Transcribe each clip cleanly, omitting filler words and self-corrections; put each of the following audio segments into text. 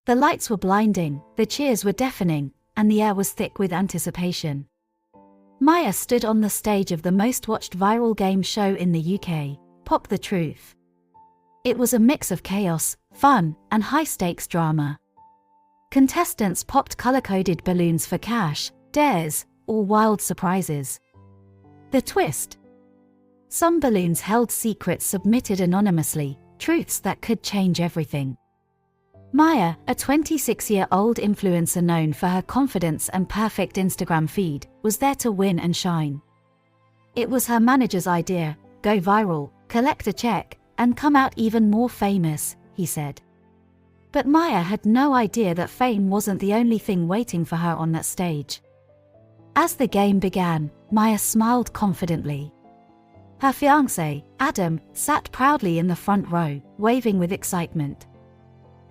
The lights were blinding, the cheers were deafening, and the air was thick with anticipation. Maya stood on the stage of the most watched viral game show in the UK, Pop the Truth. It was a mix of chaos, fun, and high-stakes drama. Contestants popped color-coded balloons for cash, dares, or wild surprises. The twist: some balloons held secrets submitted anonymously, truths that could change everything. Maya, a 26-year-old influencer known for her confidence and perfect Instagram feed, was there to win and shine. It was her manager's idea: go viral, collect a check, and come out even more famous, he said. But Maya had no idea that fame wasn't the only thing waiting for her on that stage. As the game began, Maya smiled confidently. Her fiancé, Adam, sat proudly in the front row, waving with excitement.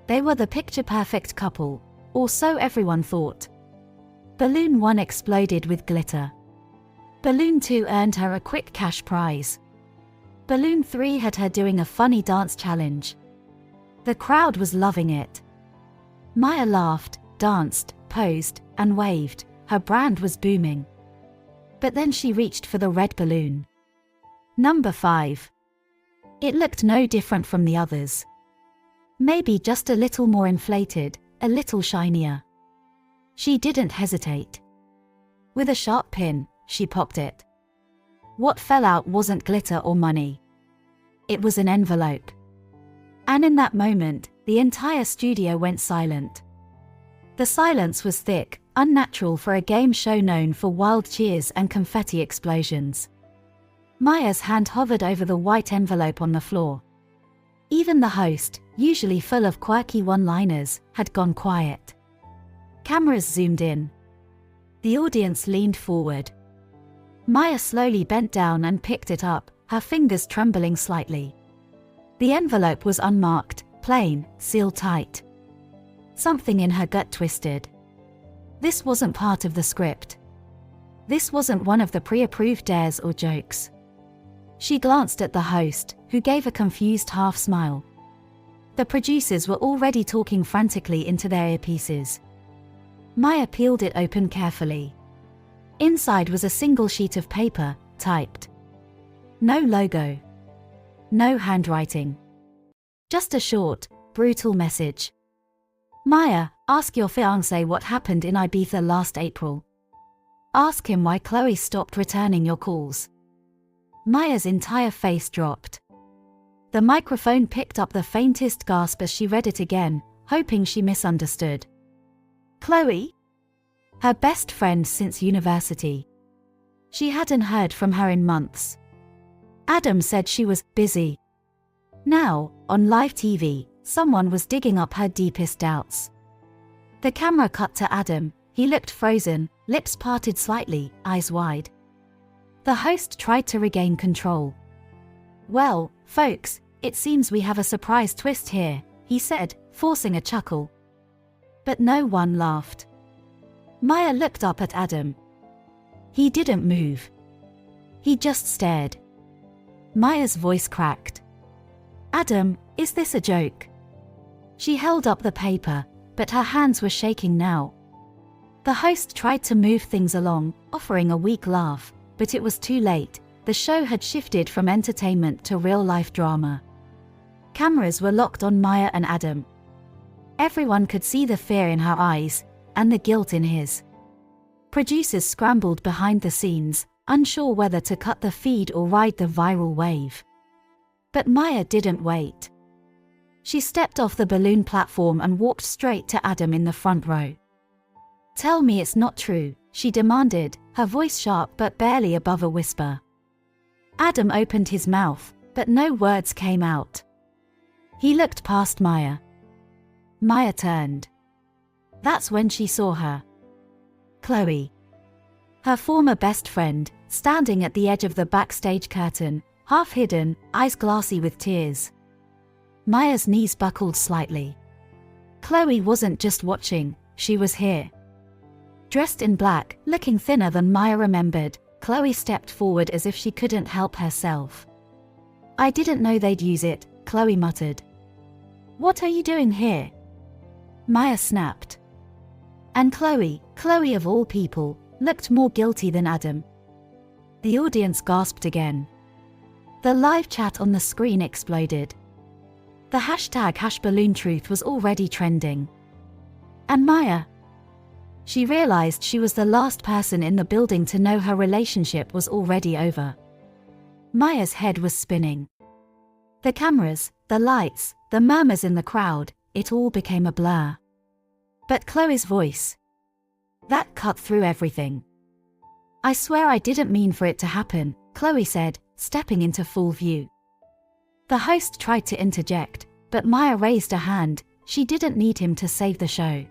They were the picture-perfect couple, or so everyone thought. Balloon 1 exploded with glitter. Balloon 2 earned her a quick cash prize. Balloon 3 had her doing a funny dance challenge. The crowd was loving it. Maya laughed, danced, posed, and waved. Her brand was booming. But then she reached for the red balloon. Number 5. It looked no different from the others. Maybe just a little more inflated, a little shinier. She didn't hesitate. With a sharp pin, she popped it. What fell out wasn't glitter or money. It was an envelope. And in that moment, the entire studio went silent. The silence was thick, unnatural for a game show known for wild cheers and confetti explosions. Maya's hand hovered over the white envelope on the floor. Even the host, usually full of quirky one-liners, had gone quiet. Cameras zoomed in. The audience leaned forward. Maya slowly bent down and picked it up, her fingers trembling slightly. The envelope was unmarked, plain, sealed tight. Something in her gut twisted. This wasn't part of the script. This wasn't one of the pre-approved dares or jokes. She glanced at the host, who gave a confused half-smile. The producers were already talking frantically into their earpieces. Maya peeled it open carefully. Inside was a single sheet of paper, typed. No logo. No handwriting. Just a short, brutal message. Maya, ask your fiancé what happened in Ibiza last April. Ask him why Chloe stopped returning your calls. Maya's entire face dropped. The microphone picked up the faintest gasp as she read it again, hoping she misunderstood. Chloe? Her best friend since university. She hadn't heard from her in months. Adam said she was busy. Now, on live TV, someone was digging up her deepest doubts. The camera cut to Adam. He looked frozen, lips parted slightly, eyes wide. The host tried to regain control. Well, folks, it seems we have a surprise twist here, he said, forcing a chuckle. But no one laughed. Maya looked up at Adam. He didn't move. He just stared. Maya's voice cracked. Adam, is this a joke? She held up the paper, but her hands were shaking now. The host tried to move things along, offering a weak laugh, but it was too late. The show had shifted from entertainment to real-life drama. Cameras were locked on Maya and Adam. Everyone could see the fear in her eyes, and the guilt in his. Producers scrambled behind the scenes, unsure whether to cut the feed or ride the viral wave. But Maya didn't wait. She stepped off the balloon platform and walked straight to Adam in the front row. Tell me it's not true, she demanded, her voice sharp but barely above a whisper. Adam opened his mouth, but no words came out. He looked past Maya. Maya turned. That's when she saw her. Chloe. Her former best friend, standing at the edge of the backstage curtain, half hidden, eyes glassy with tears. Maya's knees buckled slightly. Chloe wasn't just watching, she was here. Dressed in black, looking thinner than Maya remembered, Chloe stepped forward as if she couldn't help herself. I didn't know they'd use it, Chloe muttered. What are you doing here? Maya snapped. And Chloe of all people, looked more guilty than Adam. The audience gasped again. The live chat on the screen exploded. The hashtag #BalloonTruth was already trending. And Maya? She realized she was the last person in the building to know her relationship was already over. Maya's head was spinning. The cameras, the lights, the murmurs in the crowd, it all became a blur. But Chloe's voice. That cut through everything. I swear I didn't mean for it to happen, Chloe said, stepping into full view. The host tried to interject, but Maya raised a hand. She didn't need him to save the show.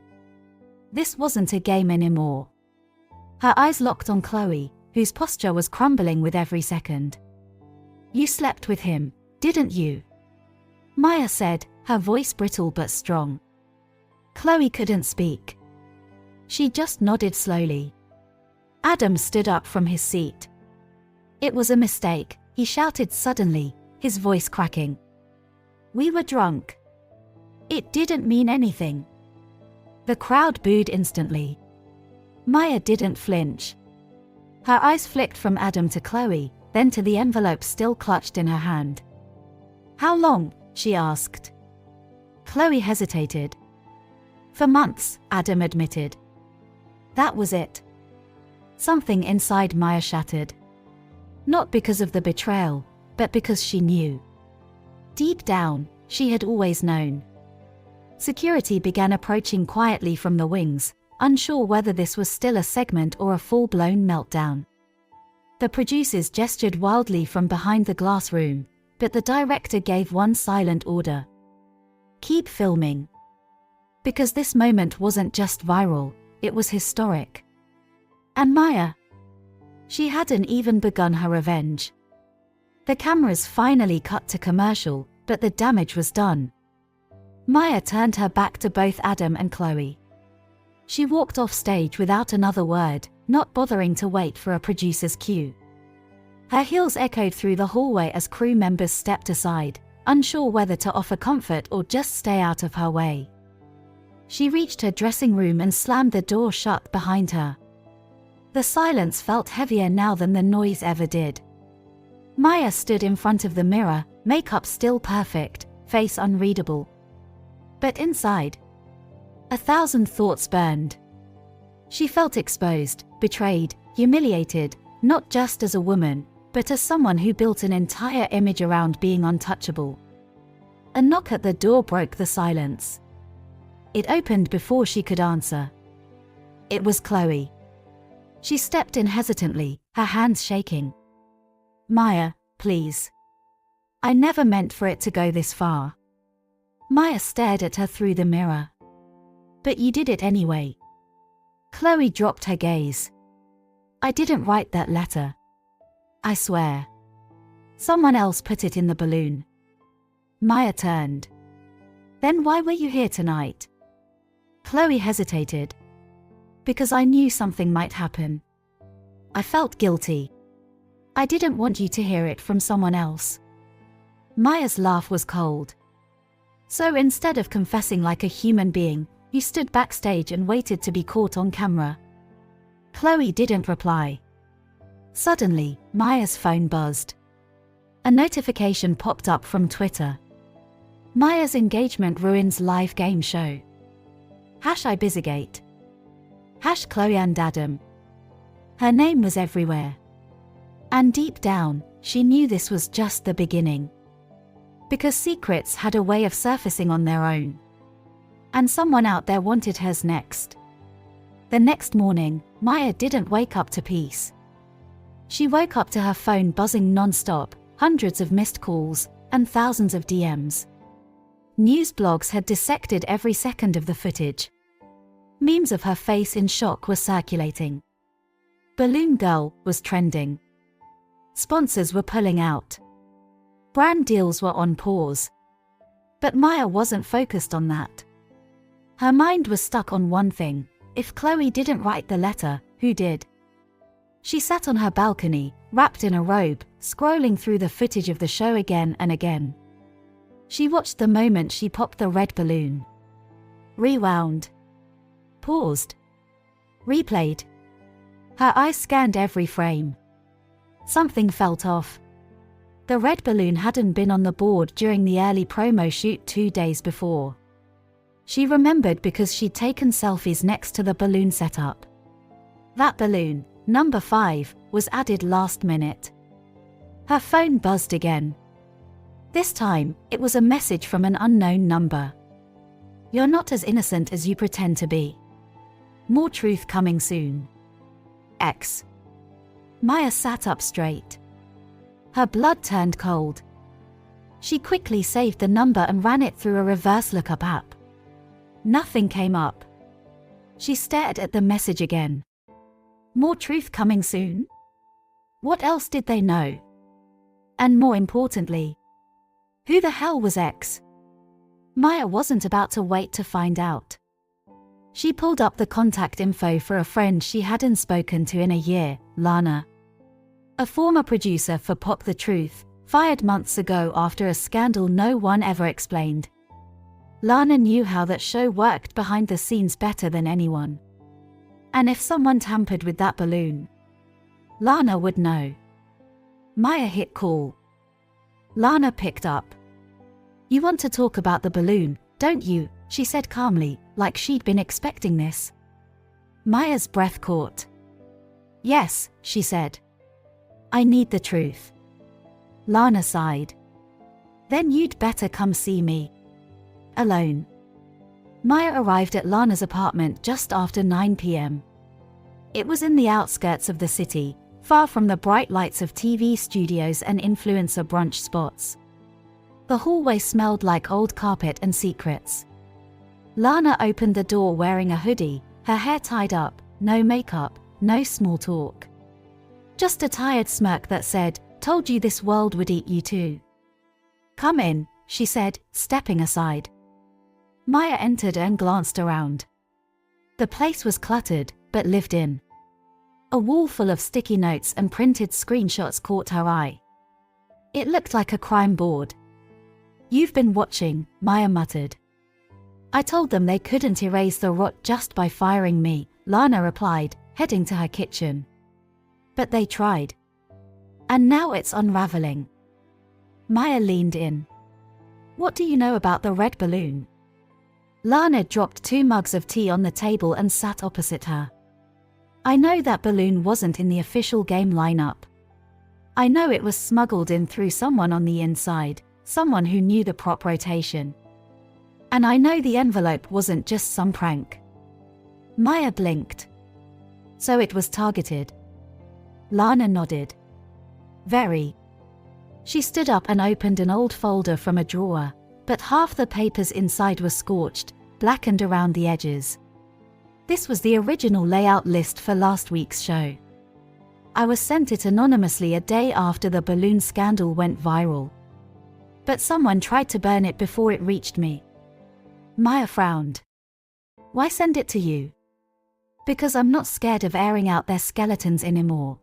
This wasn't a game anymore. Her eyes locked on Chloe, whose posture was crumbling with every second. You slept with him, didn't you? Maya said, her voice brittle but strong. Chloe couldn't speak. She just nodded slowly. Adam stood up from his seat. It was a mistake, he shouted suddenly, his voice cracking. We were drunk. It didn't mean anything. The crowd booed instantly. Maya didn't flinch. Her eyes flicked from Adam to Chloe, then to the envelope still clutched in her hand. How long? She asked. Chloe hesitated. For months, Adam admitted. That was it. Something inside Maya shattered. Not because of the betrayal, but because she knew. Deep down, she had always known. Security began approaching quietly from the wings, unsure whether this was still a segment or a full-blown meltdown. The producers gestured wildly from behind the glass room, but the director gave one silent order. Keep filming. Because this moment wasn't just viral, it was historic. And Maya? She hadn't even begun her revenge. The cameras finally cut to commercial, but the damage was done. Maya turned her back to both Adam and Chloe. She walked off stage without another word, not bothering to wait for a producer's cue. Her heels echoed through the hallway as crew members stepped aside, unsure whether to offer comfort or just stay out of her way. She reached her dressing room and slammed the door shut behind her. The silence felt heavier now than the noise ever did. Maya stood in front of the mirror, makeup still perfect, face unreadable. But inside, 1,000 thoughts burned. She felt exposed, betrayed, humiliated, not just as a woman, but as someone who built an entire image around being untouchable. A knock at the door broke the silence. It opened before she could answer. It was Chloe. She stepped in hesitantly, her hands shaking. Maya, please. I never meant for it to go this far. Maya stared at her through the mirror. But you did it anyway. Chloe dropped her gaze. I didn't write that letter. I swear. Someone else put it in the balloon. Maya turned. Then why were you here tonight? Chloe hesitated. Because I knew something might happen. I felt guilty. I didn't want you to hear it from someone else. Maya's laugh was cold. So instead of confessing like a human being, you stood backstage and waited to be caught on camera. Chloe didn't reply. Suddenly, Maya's phone buzzed. A notification popped up from Twitter. Maya's engagement ruins live game show. #Ibizagate. #Chloe and Adam. Her name was everywhere. And deep down, she knew this was just the beginning. Because secrets had a way of surfacing on their own. And someone out there wanted hers next. The next morning, Maya didn't wake up to peace. She woke up to her phone buzzing non-stop, hundreds of missed calls, and thousands of DMs. News blogs had dissected every second of the footage. Memes of her face in shock were circulating. Balloon Girl was trending. Sponsors were pulling out. Brand deals were on pause. But Maya wasn't focused on that. Her mind was stuck on one thing: if Chloe didn't write the letter, who did? She sat on her balcony, wrapped in a robe, scrolling through the footage of the show again and again. She watched the moment she popped the red balloon. rewound, paused, replayed. Her eyes scanned every frame. Something felt off. The red balloon hadn't been on the board during the early promo shoot 2 days before. She remembered because she'd taken selfies next to the balloon setup. That balloon, number 5, was added last minute. Her phone buzzed again. This time, it was a message from an unknown number. "You're not as innocent as you pretend to be. More truth coming soon. X." Maya sat up straight. Her blood turned cold. She quickly saved the number and ran it through a reverse lookup app. Nothing came up. She stared at the message again. More truth coming soon? What else did they know? And more importantly, who the hell was X? Maya wasn't about to wait to find out. She pulled up the contact info for a friend she hadn't spoken to in a year, Lana. A former producer for Pop the Truth, fired months ago after a scandal no one ever explained. Lana knew how that show worked behind the scenes better than anyone. And if someone tampered with that balloon, Lana would know. Maya hit call. Lana picked up. "You want to talk about the balloon, don't you?" she said calmly, like she'd been expecting this. Maya's breath caught. "Yes," she said. "I need the truth." Lana sighed. "Then you'd better come see me." Alone. Maya arrived at Lana's apartment just after 9 p.m. It was in the outskirts of the city, far from the bright lights of TV studios and influencer brunch spots. The hallway smelled like old carpet and secrets. Lana opened the door wearing a hoodie, her hair tied up, no makeup, no small talk. Just a tired smirk that said, "Told you this world would eat you too." "Come in," she said, stepping aside. Maya entered and glanced around. The place was cluttered, but lived in. A wall full of sticky notes and printed screenshots caught her eye. It looked like a crime board. "You've been watching," Maya muttered. "I told them they couldn't erase the rot just by firing me," Lana replied, heading to her kitchen. "But they tried. And now it's unraveling." Maya leaned in. "What do you know about the red balloon?" Lana dropped 2 mugs of tea on the table and sat opposite her. "I know that balloon wasn't in the official game lineup. I know it was smuggled in through someone on the inside, someone who knew the prop rotation. And I know the envelope wasn't just some prank." Maya blinked. "So it was targeted?" Lana nodded. "Very." She stood up and opened an old folder from a drawer, but half the papers inside were scorched, blackened around the edges. This was the original layout list for last week's show. "I was sent it anonymously a day after the balloon scandal went viral. But someone tried to burn it before it reached me." Maya frowned. "Why send it to you?" "Because I'm not scared of airing out their skeletons anymore.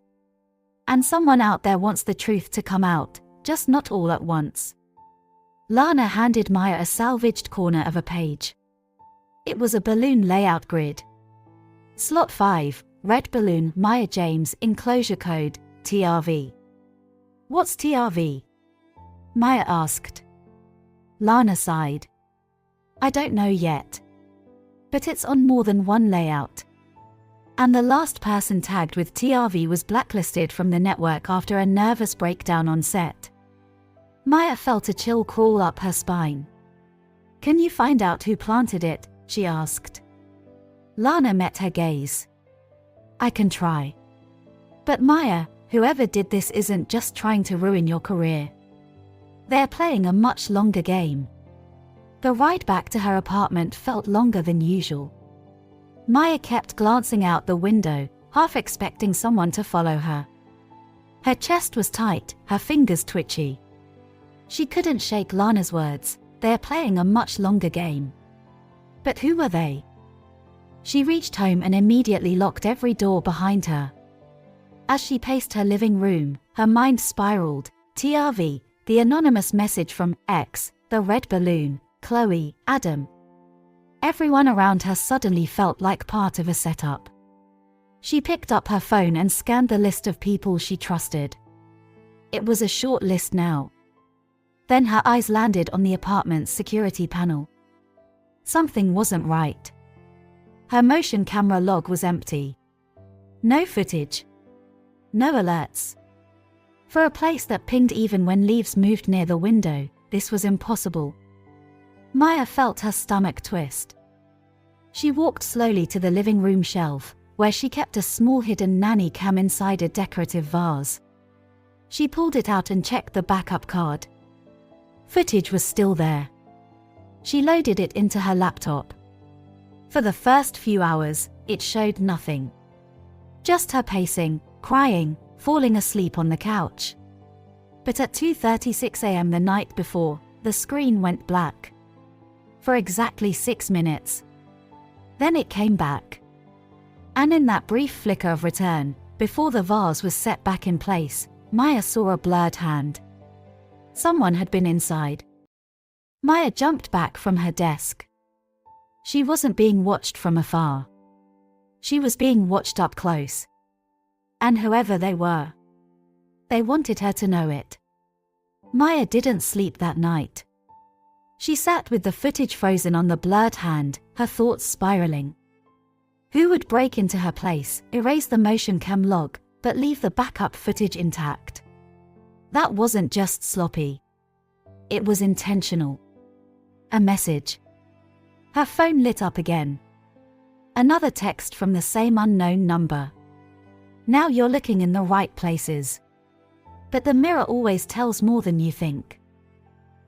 And someone out there wants the truth to come out, just not all at once." Lana handed Maya a salvaged corner of a page. It was a balloon layout grid. Slot 5, red balloon, Maya James, enclosure code, TRV. "What's TRV?" Maya asked. Lana sighed. "I don't know yet. But it's on more than one layout. And the last person tagged with TRV was blacklisted from the network after a nervous breakdown on set." Maya felt a chill crawl up her spine. "Can you find out who planted it?" she asked. Lana met her gaze. "I can try. But Maya, whoever did this isn't just trying to ruin your career. They're playing a much longer game." The ride back to her apartment felt longer than usual. Maya kept glancing out the window, half expecting someone to follow her. Her chest was tight, her fingers twitchy. She couldn't shake Lana's words, "They're playing a much longer game." But who were they? She reached home and immediately locked every door behind her. As she paced her living room, her mind spiraled. TRV, the anonymous message from X, the red balloon, Chloe, Adam. Everyone around her suddenly felt like part of a setup. She picked up her phone and scanned the list of people she trusted. It was a short list now. Then her eyes landed on the apartment's security panel. Something wasn't right. Her motion camera log was empty. No footage. No alerts. For a place that pinged even when leaves moved near the window, this was impossible. Maya felt her stomach twist. She walked slowly to the living room shelf, where she kept a small hidden nanny cam inside a decorative vase. She pulled it out and checked the backup card. Footage was still there. She loaded it into her laptop. For the first few hours, it showed nothing. Just her pacing, crying, falling asleep on the couch. But at 2:36 a.m. the night before, the screen went black. For exactly 6 minutes. Then it came back. And in that brief flicker of return, before the vase was set back in place, Maya saw a blurred hand. Someone had been inside. Maya jumped back from her desk. She wasn't being watched from afar. She was being watched up close. And whoever they were, they wanted her to know it. Maya didn't sleep that night. She sat with the footage frozen on the blurred hand, her thoughts spiraling. Who would break into her place, erase the motion cam log, but leave the backup footage intact? That wasn't just sloppy. It was intentional. A message. Her phone lit up again. Another text from the same unknown number. Now you're looking in the right places. But the mirror always tells more than you think.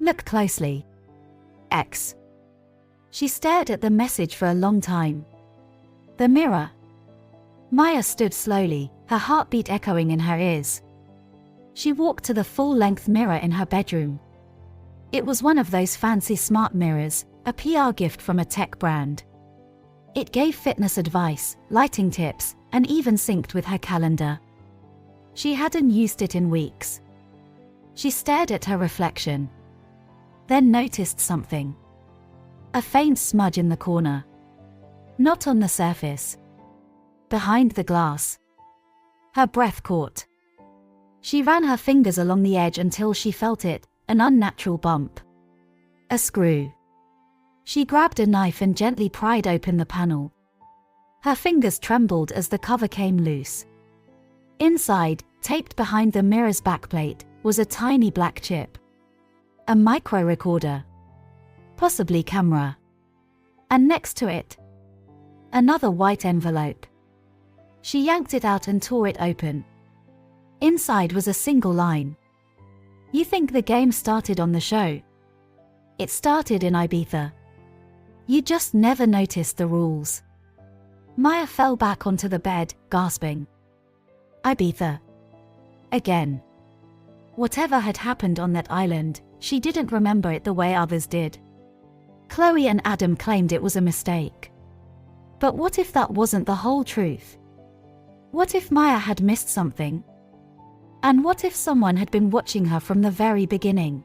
Look closely. X. She stared at the message for a long time. The mirror. Maya stood slowly, her heartbeat echoing in her ears. She walked to the full-length mirror in her bedroom. It was one of those fancy smart mirrors, a PR gift from a tech brand. It gave fitness advice, lighting tips, and even synced with her calendar. She hadn't used it in weeks. She stared at her reflection. Then noticed something. A faint smudge in the corner. Not on the surface. Behind the glass. Her breath caught. She ran her fingers along the edge until she felt it, an unnatural bump. A screw. She grabbed a knife and gently pried open the panel. Her fingers trembled as the cover came loose. Inside, taped behind the mirror's backplate, was a tiny black chip. A micro recorder. Possibly camera. And next to it, another white envelope. She yanked it out and tore it open. Inside was a single line. You think the game started on the show? It started in Ibiza. You just never noticed the rules. Maya fell back onto the bed, gasping. Ibiza. Again. Whatever had happened on that island, she didn't remember it the way others did. Chloe and Adam claimed it was a mistake. But what if that wasn't the whole truth? What if Maya had missed something? And what if someone had been watching her from the very beginning?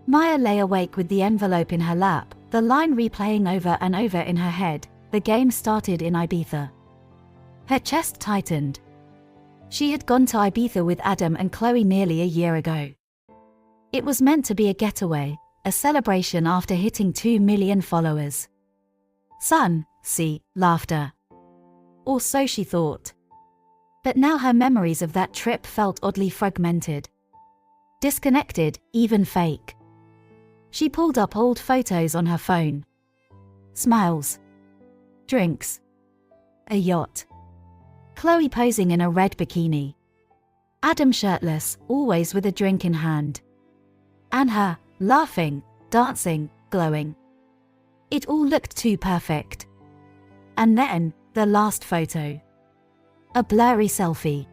Maya lay awake with the envelope in her lap, the line replaying over and over in her head. The game started in Ibiza. Her chest tightened. She had gone to Ibiza with Adam and Chloe nearly a year ago. It was meant to be a getaway, a celebration after hitting 2 million followers. Sun, sea, laughter. Or so she thought. But now her memories of that trip felt oddly fragmented. Disconnected, even fake. She pulled up old photos on her phone. Smiles. Drinks. A yacht. Chloe posing in a red bikini. Adam shirtless, always with a drink in hand. And her, laughing, dancing, glowing. It all looked too perfect. And then, the last photo. A blurry selfie.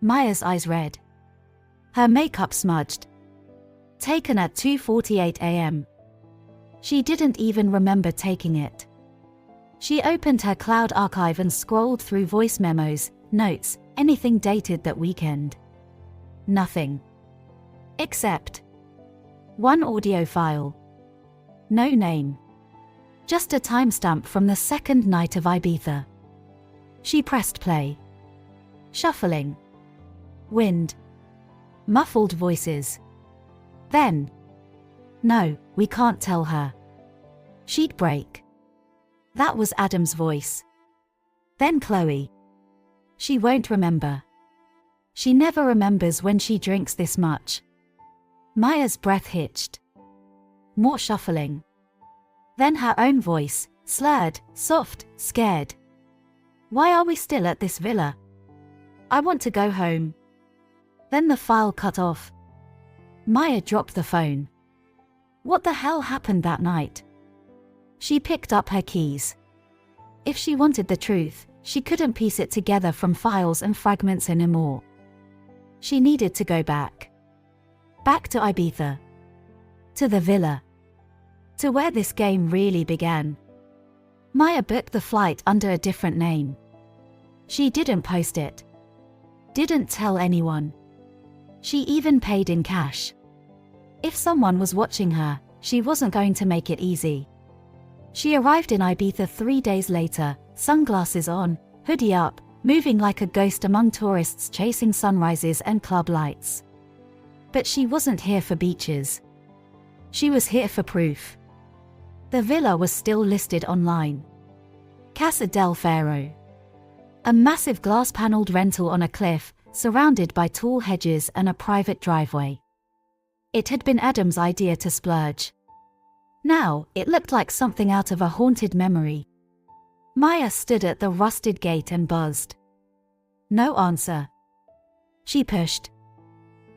Maya's eyes red. Her makeup smudged. Taken at 2:48 a.m. She didn't even remember taking it. She opened her cloud archive and scrolled through voice memos, notes, anything dated that weekend. Nothing. Except one audio file. No name. Just a timestamp from the second night of Ibiza. She pressed play. Shuffling. Wind. Muffled voices. Then. No, we can't tell her. She'd break. That was Adam's voice. Then Chloe. She won't remember. She never remembers when she drinks this much. Maya's breath hitched. More shuffling. Then her own voice, slurred, soft, scared. Why are we still at this villa? I want to go home. Then the file cut off. Maya dropped the phone. What the hell happened that night? She picked up her keys. If she wanted the truth, she couldn't piece it together from files and fragments anymore. She needed to go back. Back to Ibiza. To the villa. To where this game really began. Maya booked the flight under a different name. She didn't post it. Didn't tell anyone. She even paid in cash. If someone was watching her, she wasn't going to make it easy. She arrived in Ibiza 3 days later, sunglasses on, hoodie up, moving like a ghost among tourists chasing sunrises and club lights. But she wasn't here for beaches. She was here for proof. The villa was still listed online. Casa del Faro. A massive glass-paneled rental on a cliff, surrounded by tall hedges and a private driveway. It had been Adam's idea to splurge. Now, it looked like something out of a haunted memory. Maya stood at the rusted gate and buzzed. No answer. She pushed.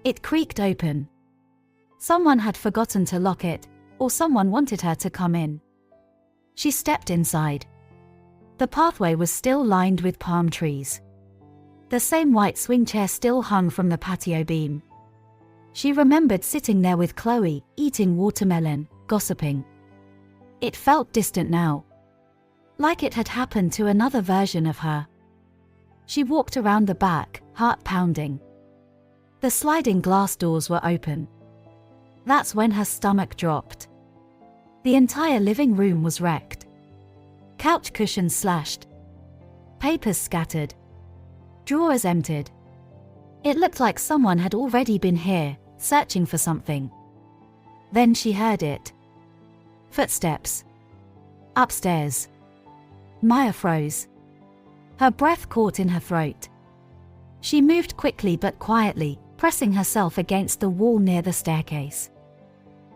It creaked open. Someone had forgotten to lock it, or someone wanted her to come in. She stepped inside. The pathway was still lined with palm trees. The same white swing chair still hung from the patio beam. She remembered sitting there with Chloe, eating watermelon, gossiping. It felt distant now. Like it had happened to another version of her. She walked around the back, heart pounding. The sliding glass doors were open. That's when her stomach dropped. The entire living room was wrecked. Couch cushions slashed. Papers scattered. Drawers emptied. It looked like someone had already been here, searching for something. Then she heard it. Footsteps. Upstairs. Maya froze. Her breath caught in her throat. She moved quickly but quietly, pressing herself against the wall near the staircase.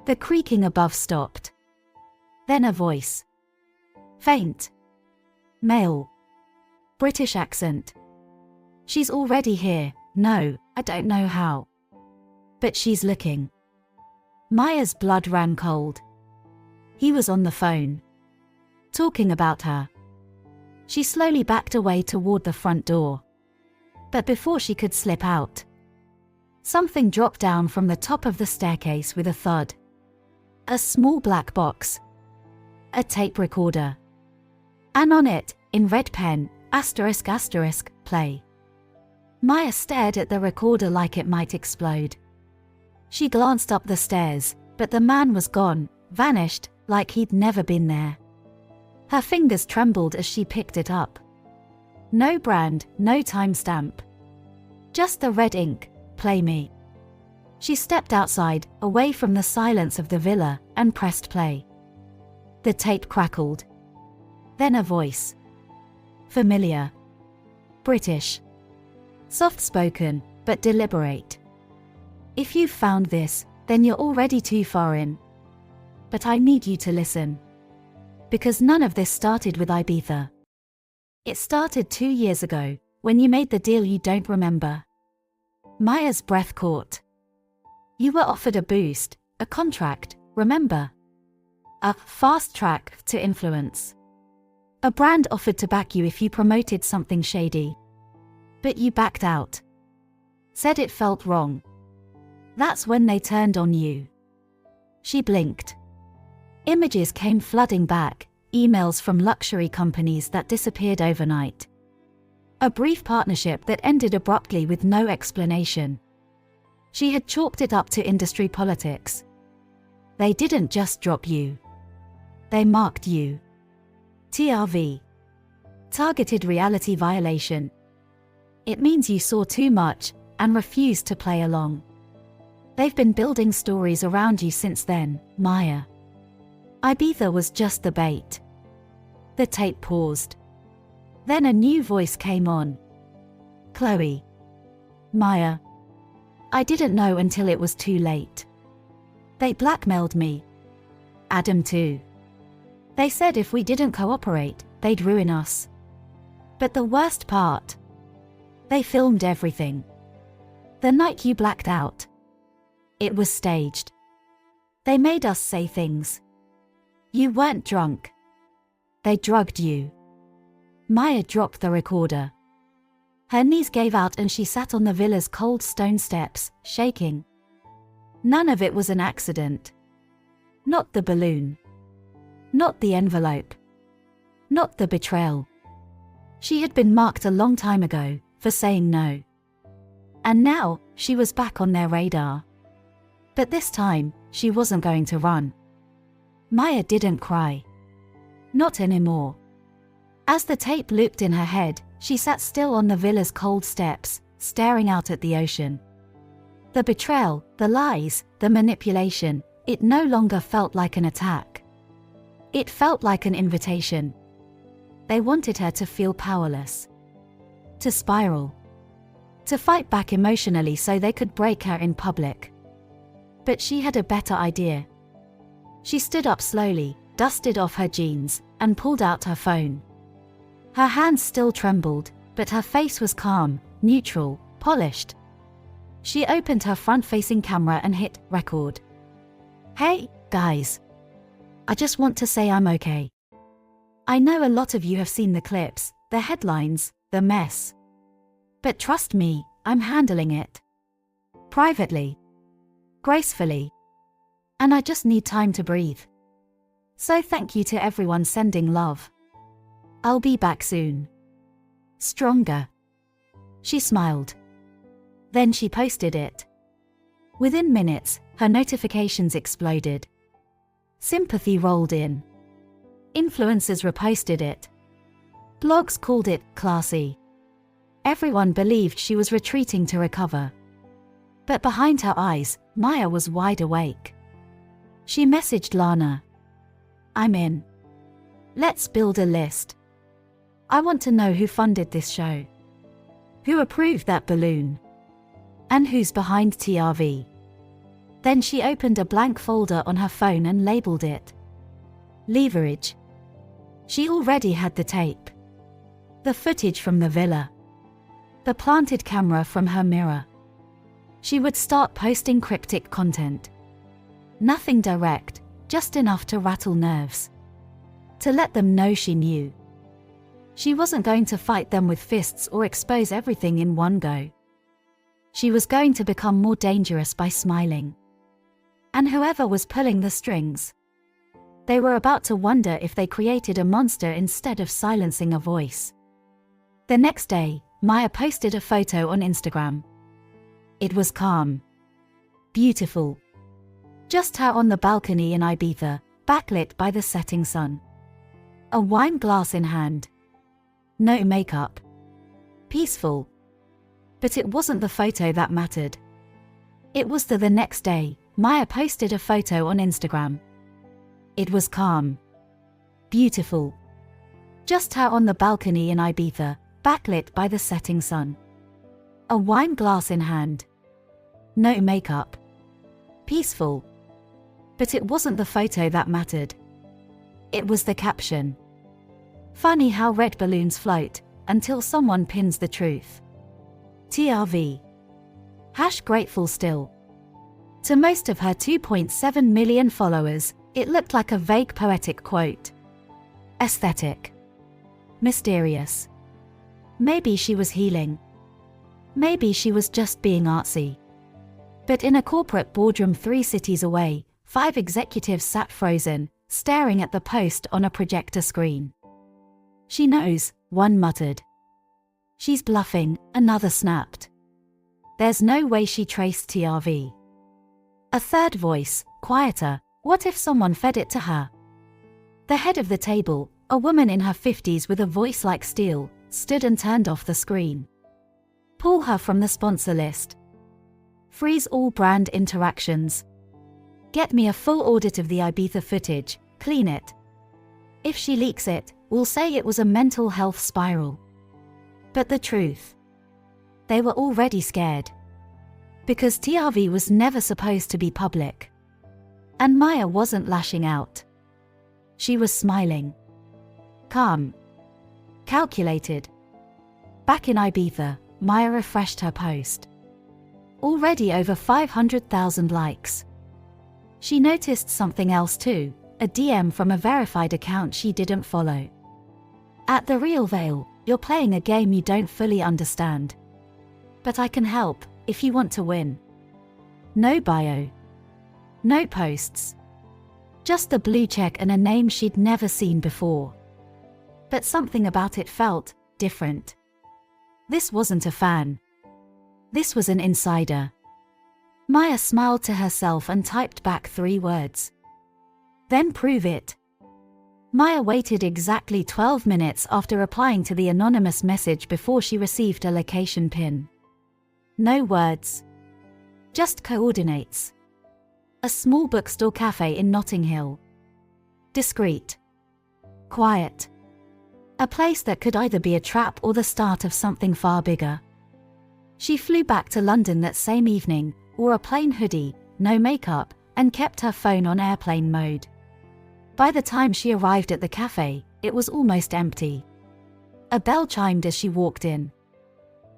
The creaking above stopped. Then a voice. Faint. Male. British accent. She's already here. No, I don't know how. But she's looking. Maya's blood ran cold. He was on the phone. Talking about her. She slowly backed away toward the front door. But before she could slip out, something dropped down from the top of the staircase with a thud. A small black box. A tape recorder. And on it, in red pen, ***, play. Maya stared at the recorder like it might explode. She glanced up the stairs, but the man was gone, vanished, like he'd never been there. Her fingers trembled as she picked it up. No brand, no timestamp. Just the red ink, play me. She stepped outside, away from the silence of the villa, and pressed play. The tape crackled. Then a voice. Familiar. British. Soft-spoken, but deliberate. If you've found this, then you're already too far in. But I need you to listen. Because none of this started with Ibiza. It started 2 years ago, when you made the deal you don't remember. Maya's breath caught. You were offered a boost, a contract, remember? A fast track to influence. A brand offered to back you if you promoted something shady. But you backed out. Said it felt wrong. That's when they turned on you. She blinked. Images came flooding back, emails from luxury companies that disappeared overnight. A brief partnership that ended abruptly with no explanation. She had chalked it up to industry politics. They didn't just drop you. They marked you. TRV. Targeted reality violation. It means you saw too much and refused to play along. They've been building stories around you since then, Maya. Ibiza was just the bait. The tape paused. Then a new voice came on. Chloe. Maya. I didn't know until it was too late. They blackmailed me. Adam too. They said if we didn't cooperate, they'd ruin us. But the worst part? They filmed everything. The night you blacked out. It was staged. They made us say things. You weren't drunk. They drugged you. Maya dropped the recorder. Her knees gave out and she sat on the villa's cold stone steps, shaking. None of it was an accident. Not the balloon. Not the envelope. Not the betrayal. She had been marked a long time ago for saying no. And now, she was back on their radar. But this time, she wasn't going to run. Maya didn't cry. Not anymore. As the tape looped in her head, she sat still on the villa's cold steps, staring out at the ocean. The betrayal, the lies, the manipulation, it no longer felt like an attack. It felt like an invitation. They wanted her to feel powerless. To spiral. To fight back emotionally so they could break her in public. But she had a better idea. She stood up slowly, dusted off her jeans, and pulled out her phone. Her hands still trembled, but her face was calm, neutral, polished. She opened her front-facing camera and hit record. Hey, guys. I just want to say I'm okay. I know a lot of you have seen the clips, the headlines, the mess. But trust me, I'm handling it. Privately. Gracefully. And I just need time to breathe. So thank you to everyone sending love. I'll be back soon. Stronger. She smiled. Then she posted it. Within minutes, her notifications exploded. Sympathy rolled in. Influencers reposted it. Blogs called it classy. Everyone believed she was retreating to recover. But behind her eyes, Maya was wide awake. She messaged Lana. I'm in. Let's build a list. I want to know who funded this show. Who approved that balloon? And who's behind TRV? Then she opened a blank folder on her phone and labeled it. Leverage. She already had the tape. The footage from the villa. The planted camera from her mirror. She would start posting cryptic content. Nothing direct, just enough to rattle nerves. To let them know she knew. She wasn't going to fight them with fists or expose everything in one go. She was going to become more dangerous by smiling. And whoever was pulling the strings, they were about to wonder if they created a monster instead of silencing a voice. The next day, Maya posted a photo on Instagram. It was calm. Beautiful. Just her on the balcony in Ibiza, backlit by the setting sun. A wine glass in hand. No makeup. Peaceful. But it wasn't the photo that mattered. It was the next day, Maya posted a photo on Instagram. It was calm. Beautiful. Just her on the balcony in Ibiza, backlit by the setting sun. A wine glass in hand. No makeup. Peaceful. But it wasn't the photo that mattered. It was the caption. Funny how red balloons float, until someone pins the truth. TRV. Grateful still. To most of her 2.7 million followers, it looked like a vague poetic quote. Aesthetic. Mysterious. Maybe she was healing. Maybe she was just being artsy. But in a corporate boardroom 3 cities away, 5 executives sat frozen, staring at the post on a projector screen. She knows, one muttered. She's bluffing, another snapped. There's no way she traced TRV. A third voice, quieter, what if someone fed it to her? The head of the table, a woman in her 50s with a voice like steel, stood and turned off the screen. Pull her from the sponsor list. Freeze all brand interactions. Get me a full audit of the Ibiza footage, clean it. If she leaks it, we'll say it was a mental health spiral. But the truth? They were already scared. Because TRV was never supposed to be public. And Maya wasn't lashing out. She was smiling. Calm. Calculated. Back in Ibiza, Maya refreshed her post. Already over 500,000 likes. She noticed something else too, a DM from a verified account she didn't follow. At the real Veil, you're playing a game you don't fully understand. But I can help, if you want to win. No bio. No posts. Just a blue check and a name she'd never seen before. But something about it felt different. This wasn't a fan. This was an insider. Maya smiled to herself and typed back 3 words. Then prove it. Maya waited exactly 12 minutes after replying to the anonymous message before she received a location pin. No words. Just coordinates. A small bookstore cafe in Notting Hill. Discreet. Quiet. A place that could either be a trap or the start of something far bigger. She flew back to London that same evening, wore a plain hoodie, no makeup, and kept her phone on airplane mode. By the time she arrived at the cafe, it was almost empty. A bell chimed as she walked in.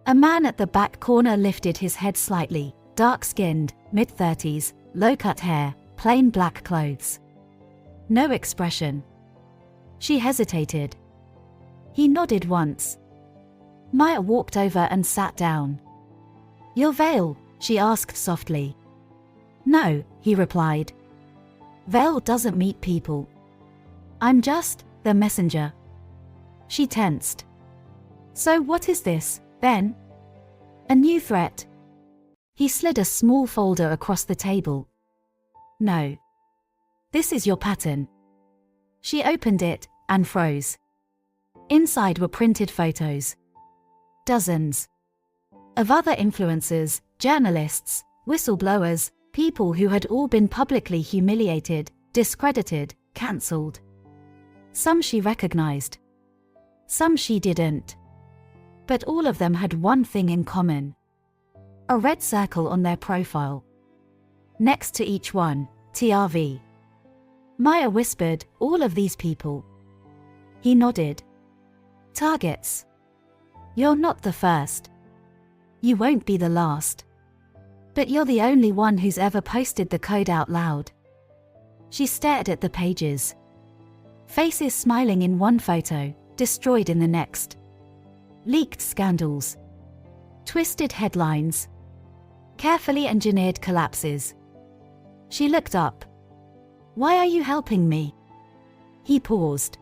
A man at the back corner lifted his head slightly, dark-skinned, mid-30s, low-cut hair, plain black clothes. No expression. She hesitated. He nodded once. Maya walked over and sat down. "Your Veil?" she asked softly. "No," he replied. "Veil doesn't meet people. I'm just the messenger." She tensed. "So what is this, then? A new threat?" He slid a small folder across the table. "No. This is your pattern." She opened it and froze. Inside were printed photos. Dozens. Of other influencers, journalists, whistleblowers, people who had all been publicly humiliated, discredited, cancelled. Some she recognized. Some she didn't. But all of them had one thing in common. A red circle on their profile. Next to each one, TRV. Maya whispered, "All of these people." He nodded. "Targets. You're not the first. You won't be the last. But you're the only one who's ever posted the code out loud." She stared at the pages. Faces smiling in one photo, destroyed in the next. Leaked scandals. Twisted headlines. Carefully engineered collapses. She looked up. "Why are you helping me?" He paused.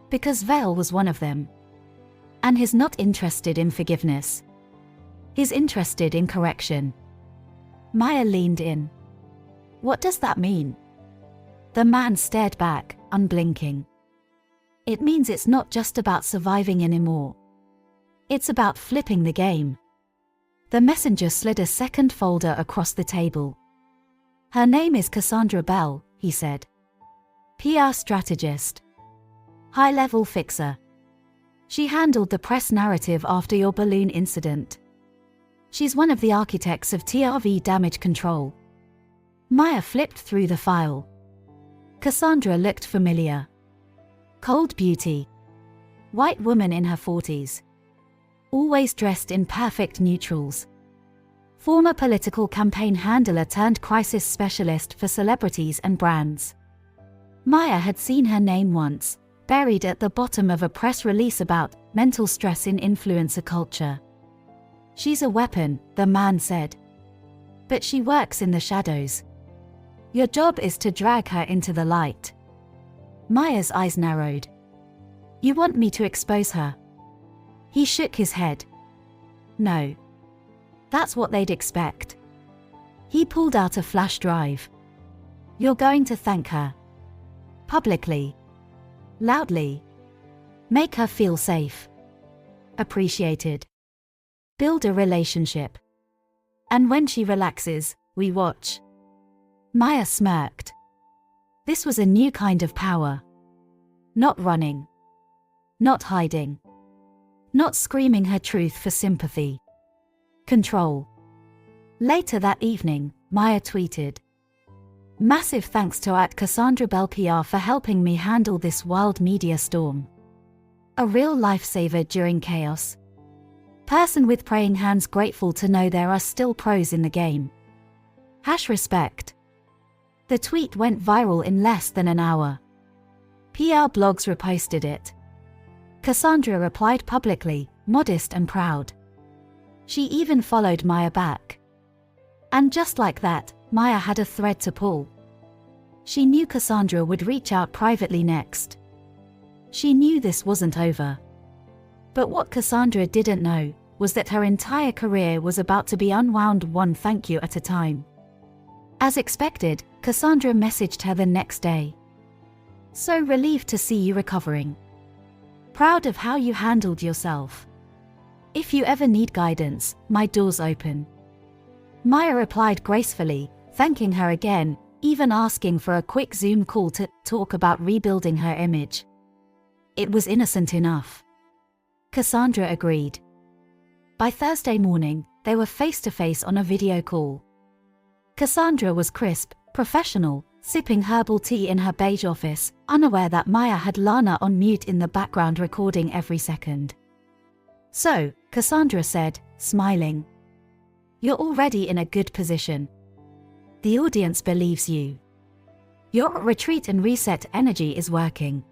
Because Veil was one of them. And he's not interested in forgiveness. He's interested in correction. Maya leaned in. "What does that mean?" The man stared back, unblinking. "It means it's not just about surviving anymore. It's about flipping the game." The messenger slid a second folder across the table. "Her name is Cassandra Bell," he said. "PR strategist. High-level fixer. She handled the press narrative after your balloon incident. She's one of the architects of TRV damage control." Maya flipped through the file. Cassandra looked familiar. Cold beauty. White woman in her 40s. Always dressed in perfect neutrals. Former political campaign handler turned crisis specialist for celebrities and brands. Maya had seen her name once, buried at the bottom of a press release about mental stress in influencer culture. "She's a weapon," the man said. "But she works in the shadows. Your job is to drag her into the light." Maya's eyes narrowed. "You want me to expose her?" He shook his head. "No. That's what they'd expect." He pulled out a flash drive. "You're going to thank her. Publicly. loudly. Make her feel safe, appreciated. Build a relationship. And when she relaxes, we watch. Maya smirked. This was a new kind of power. Not running. Not hiding. Not screaming her truth for sympathy. Control. Later that evening, Maya tweeted, "Massive thanks to @CassandraBellPR for helping me handle this wild media storm. A real lifesaver during chaos. Person with praying hands, grateful to know there are still pros in the game. #respect. The tweet went viral in less than an hour. PR blogs reposted it. Cassandra replied publicly, modest and proud. She even followed Maya back. And just like that, Maya had a thread to pull. She knew Cassandra would reach out privately next. She knew this wasn't over. But what Cassandra didn't know was that her entire career was about to be unwound one thank you at a time. As expected, Cassandra messaged her the next day. "So relieved to see you recovering. Proud of how you handled yourself. If you ever need guidance, my door's open." Maya replied gracefully, thanking her again, even asking for a quick Zoom call to talk about rebuilding her image. It was innocent enough. Cassandra agreed. By Thursday morning, they were face to face on a video call. Cassandra was crisp, professional, sipping herbal tea in her beige office, unaware that Maya had Lana on mute in the background recording every second. "So," Cassandra said, smiling, "you're already in a good position. The audience believes you. Your retreat and reset energy is working.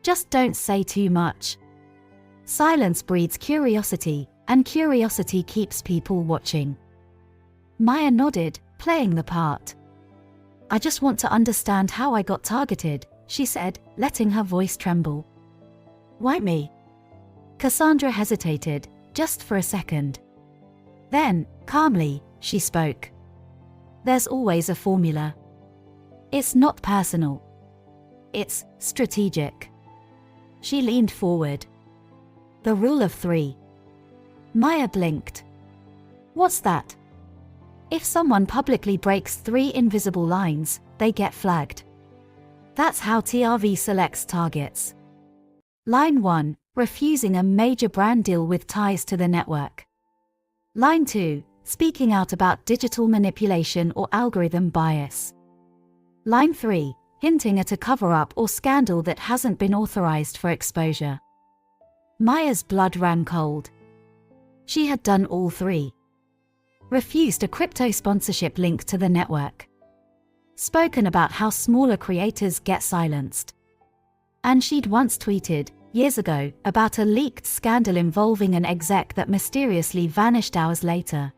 Just don't say too much. Silence breeds curiosity, and curiosity keeps people watching." Maya nodded, playing the part. "I just want to understand how I got targeted," she said, letting her voice tremble. "Why me?" Cassandra hesitated, just for a second. Then, calmly, she spoke. "There's always a formula. It's not personal. It's strategic." She leaned forward. "The rule of 3. Maya blinked. "What's that?" "If someone publicly breaks 3 invisible lines, they get flagged. That's how TRV selects targets. Line 1, refusing a major brand deal with ties to the network. Line 2, speaking out about digital manipulation or algorithm bias. Line 3, hinting at a cover-up or scandal that hasn't been authorized for exposure." Maya's blood ran cold. She had done all 3. Refused a crypto sponsorship link to the network. Spoken about how smaller creators get silenced. And she'd once tweeted, years ago, about a leaked scandal involving an exec that mysteriously vanished hours later.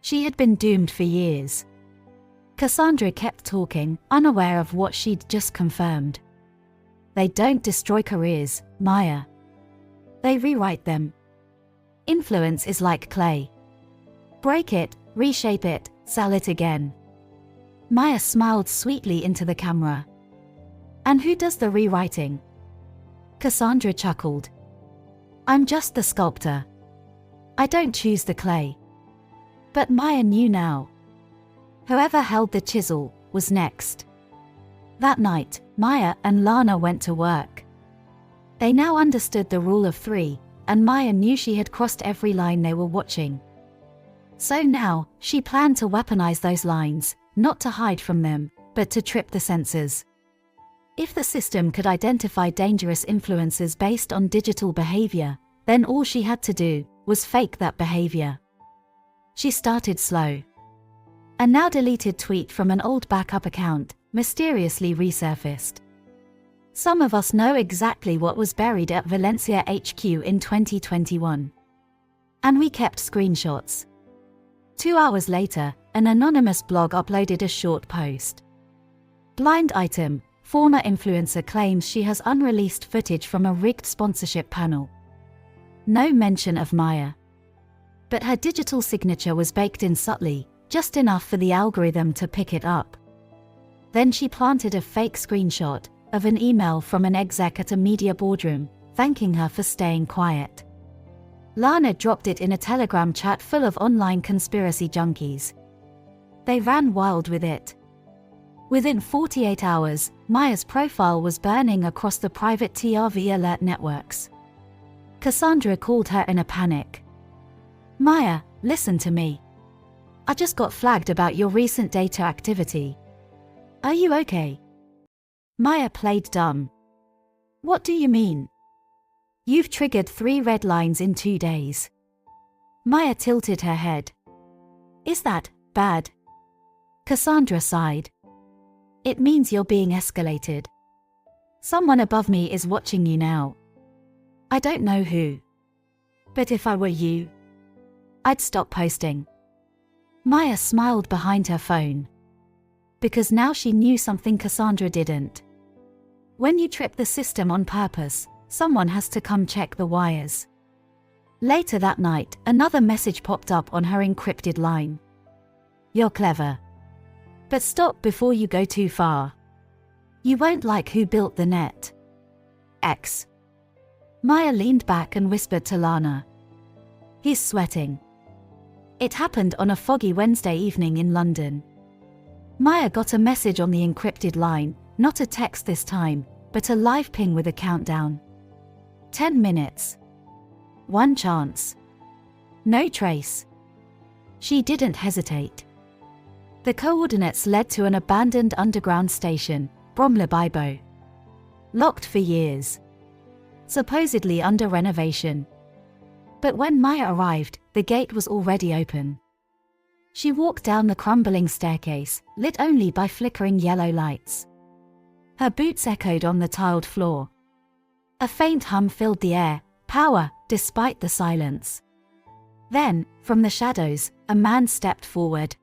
She had been doomed for years. Cassandra kept talking, unaware of what she'd just confirmed. "They don't destroy careers, Maya. They rewrite them. Influence is like clay. Break it, reshape it, sell it again." Maya smiled sweetly into the camera. "And who does the rewriting?" Cassandra chuckled. "I'm just the sculptor. I don't choose the clay." But Maya knew now. Whoever held the chisel was next. That night, Maya and Lana went to work. They now understood the rule of 3, and Maya knew she had crossed every line they were watching. So now, she planned to weaponize those lines, not to hide from them, but to trip the sensors. If the system could identify dangerous influences based on digital behavior, then all she had to do was fake that behavior. She started slow. A now deleted tweet from an old backup account mysteriously resurfaced. Some of us know exactly what was buried at Valencia HQ in 2021. And we kept screenshots. 2 hours later, an anonymous blog uploaded a short post. Blind item: former influencer claims she has unreleased footage from a rigged sponsorship panel. No mention of Maya. But her digital signature was baked in subtly, just enough for the algorithm to pick it up. Then she planted a fake screenshot, of an email from an exec at a media boardroom, thanking her for staying quiet. Lana dropped it in a Telegram chat full of online conspiracy junkies. They ran wild with it. Within 48 hours, Maya's profile was burning across the private TRV alert networks. Cassandra called her in a panic. "Maya, listen to me. I just got flagged about your recent data activity. Are you okay?" Maya played dumb. "What do you mean? You've triggered 3 red lines in 2 days." Maya tilted her head. "Is that bad?" Cassandra sighed. "It means you're being escalated. Someone above me is watching you now. I don't know who. But if I were you, I'd stop posting." Maya smiled behind her phone. Because now she knew something Cassandra didn't. When you trip the system on purpose, someone has to come check the wires. Later that night, another message popped up on her encrypted line. "You're clever. But stop before you go too far. You won't like who built the net. X." Maya leaned back and whispered to Lana. "He's sweating." It happened on a foggy Wednesday evening in London. Maya got a message on the encrypted line, not a text this time, but a live ping with a countdown. 10 minutes. 1 chance. No trace. She didn't hesitate. The coordinates led to an abandoned underground station, Bromley Bibo. Locked for years. Supposedly under renovation. But when Maya arrived, the gate was already open. She walked down the crumbling staircase, lit only by flickering yellow lights. Her boots echoed on the tiled floor. A faint hum filled the air, power, despite the silence. Then, from the shadows, a man stepped forward.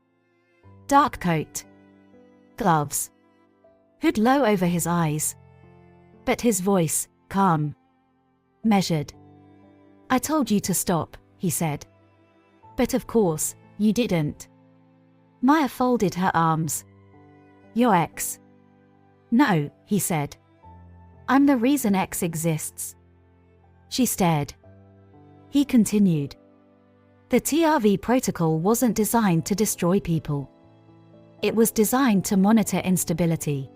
Dark coat. Gloves. Hood low over his eyes. But his voice, calm. Measured. "I told you to stop," he said. "But of course, you didn't." Maya folded her arms. "Your ex." "No," he said. "I'm the reason X exists." She stared. He continued. "The TRV protocol wasn't designed to destroy people. It was designed to monitor instability.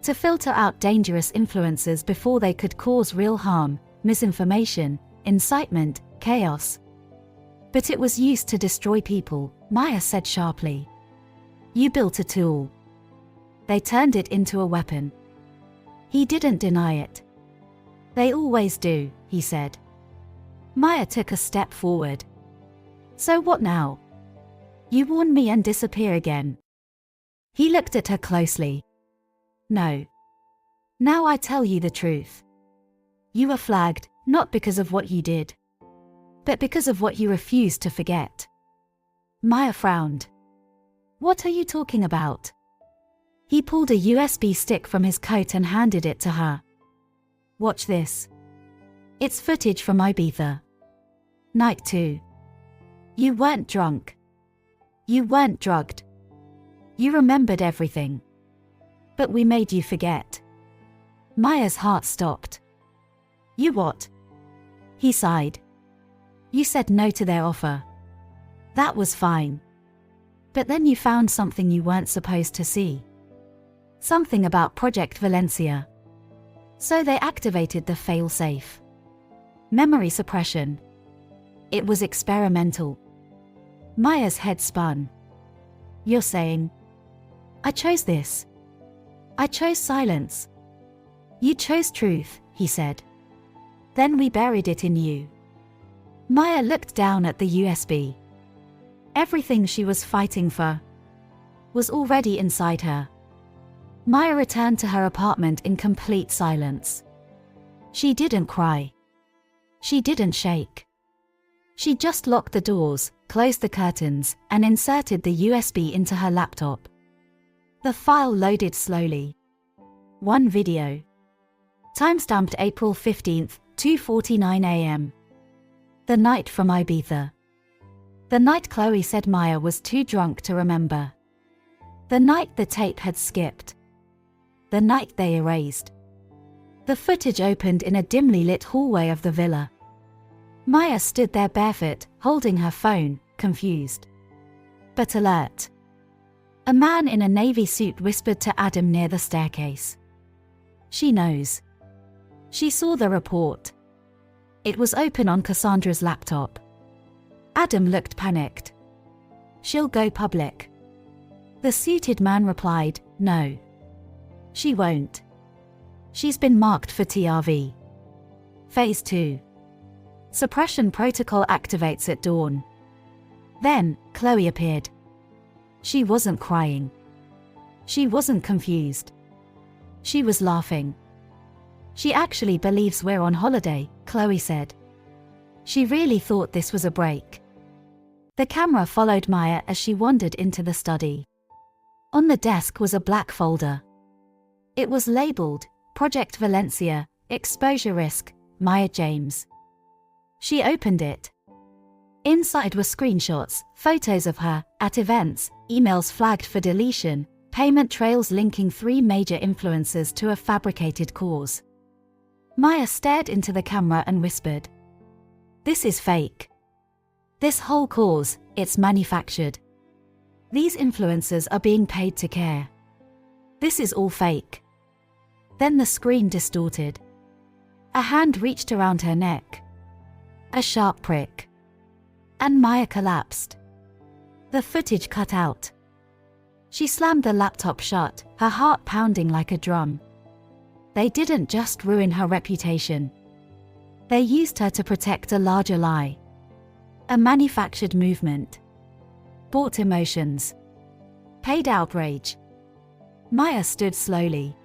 To filter out dangerous influences before they could cause real harm, misinformation, incitement, chaos. But it was used to destroy people," Maya said sharply. "You built a tool. They turned it into a weapon." He didn't deny it. "They always do," he said. Maya took a step forward. "So what now? You warn me and disappear again." He looked at her closely. "No. Now I tell you the truth. You were flagged, not because of what you did, but because of what you refused to forget." Maya frowned. "What are you talking about?" He pulled a USB stick from his coat and handed it to her. "Watch this. It's footage from Ibiza. Night 2. You weren't drunk. You weren't drugged. You remembered everything. But we made you forget." Maya's heart stopped. "You what?" He sighed. "You said no to their offer. That was fine. But then you found something you weren't supposed to see. Something about Project Valencia. So they activated the fail-safe. Memory suppression. It was experimental." Maya's head spun. "You're saying, I chose this. I chose silence. You chose truth," he said. "Then we buried it in you." Maya looked down at the USB. Everything she was fighting for was already inside her. Maya returned to her apartment in complete silence. She didn't cry. She didn't shake. She just locked the doors, closed the curtains, and inserted the USB into her laptop. The file loaded slowly. 1 video. Timestamped April 15th, 2:49 a.m. The night from Ibiza. The night Chloe said Maya was too drunk to remember. The night the tape had skipped. the night they erased. The footage opened in a dimly lit hallway of the villa. Maya stood there barefoot, holding her phone, confused. But alert. A man in a navy suit whispered to Adam near the staircase. She knows. She saw the report. It was open on Cassandra's laptop. Adam looked panicked. She'll go public. The suited man replied, no. She won't. She's been marked for TRV. Phase 2. Suppression protocol activates at dawn. Then, Chloe appeared. She wasn't crying. She wasn't confused. She was laughing. She actually believes we're on holiday, Chloe said. She really thought this was a break. The camera followed Maya as she wandered into the study. On the desk was a black folder. It was labeled, Project Valencia, Exposure Risk, Maya James. She opened it. Inside were screenshots, photos of her, at events, emails flagged for deletion, payment trails linking 3 major influencers to a fabricated cause. Maya stared into the camera and whispered, "This is fake. This whole cause, it's manufactured. These influencers are being paid to care. This is all fake." Then the screen distorted. A hand reached around her neck. A sharp prick. And Maya collapsed. The footage cut out. She slammed the laptop shut, her heart pounding like a drum. They didn't just ruin her reputation. They used her to protect a larger lie. A manufactured movement. Bought emotions. Paid outrage. Maya stood slowly.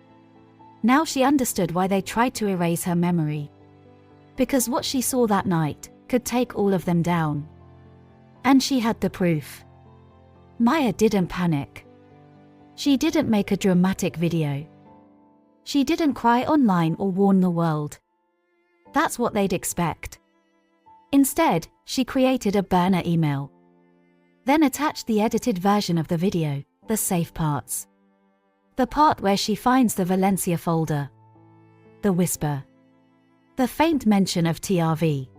Now she understood why they tried to erase her memory. Because what she saw that night could take all of them down. And she had the proof. Maya didn't panic. She didn't make a dramatic video. She didn't cry online or warn the world. That's what they'd expect. Instead, she created a burner email. Then attached the edited version of the video, the safe parts. The part where she finds the Valencia folder. The whisper. The faint mention of TRV.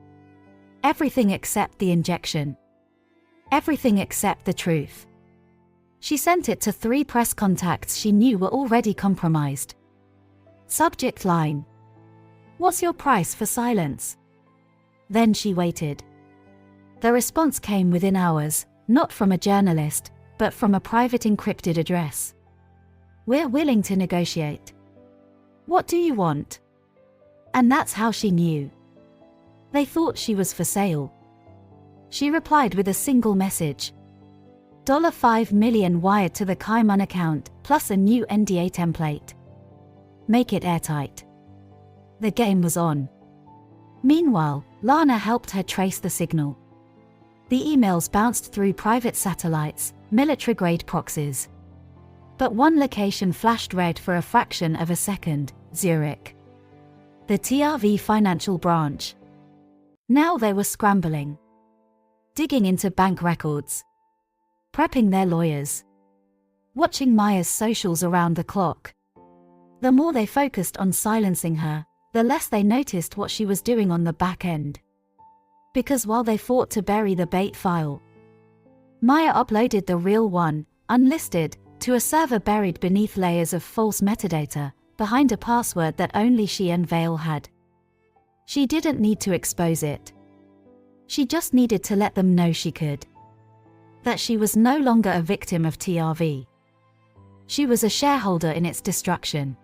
Everything except the injection. Everything except the truth. She sent it to 3 press contacts she knew were already compromised. Subject line: "What's your price for silence?" Then she waited. The response came within hours, not from a journalist, but from a private encrypted address. "We're willing to negotiate. What do you want?" And that's how she knew. They thought she was for sale. She replied with a single message. $5 million wired to the Kaiman account, plus a new NDA template. Make it airtight. The game was on. Meanwhile, Lana helped her trace the signal. The emails bounced through private satellites, military-grade proxies. But one location flashed red for a fraction of a second: Zurich. The TRV financial branch. Now they were scrambling. Digging into bank records. Prepping their lawyers. Watching Maya's socials around the clock. The more they focused on silencing her, the less they noticed what she was doing on the back end. Because while they fought to bury the bait file, Maya uploaded the real one, unlisted, to a server buried beneath layers of false metadata, behind a password that only she and Vale had. She didn't need to expose it. She just needed to let them know she could. That she was no longer a victim of TRV. She was a shareholder in its destruction.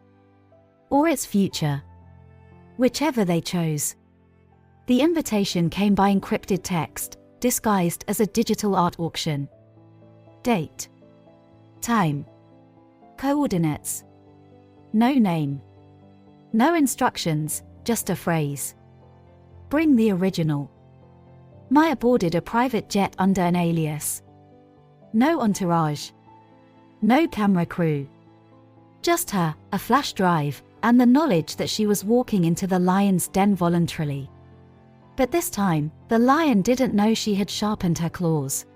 Or its future. Whichever they chose. The invitation came by encrypted text, disguised as a digital art auction. Date. Time. Coordinates. No name. No instructions, just a phrase. Bring the original. Maya boarded a private jet under an alias. No entourage. No camera crew. Just her, a flash drive, and the knowledge that she was walking into the lion's den voluntarily. But this time, the lion didn't know she had sharpened her claws.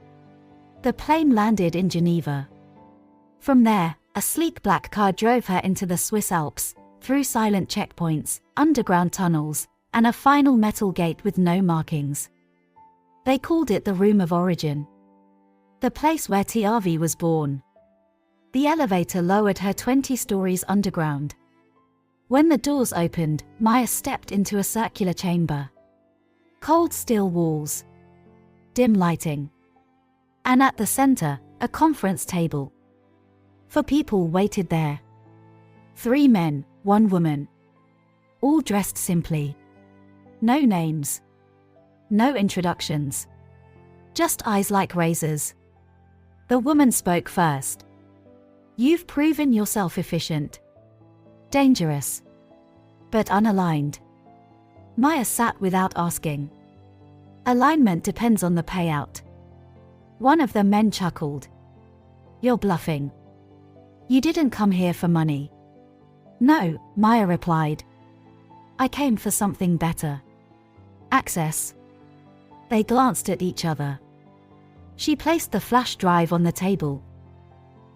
The plane landed in Geneva. From there, a sleek black car drove her into the Swiss Alps, through silent checkpoints, underground tunnels, and a final metal gate with no markings. They called it the Room of Origin, the place where TRV was born. The elevator lowered her 20 stories underground. When the doors opened, Maya stepped into a circular chamber. Cold steel walls, dim lighting, and at the center, a conference table. 4 people waited there. 3 men, 1 woman. All dressed simply. No names. No introductions. Just eyes like razors. The woman spoke first. "You've proven yourself efficient. Dangerous. But unaligned." Maya sat without asking. "Alignment depends on the payout." One of the men chuckled. "You're bluffing. You didn't come here for money." "No," Maya replied. "I came for something better. Access." They glanced at each other. She placed the flash drive on the table.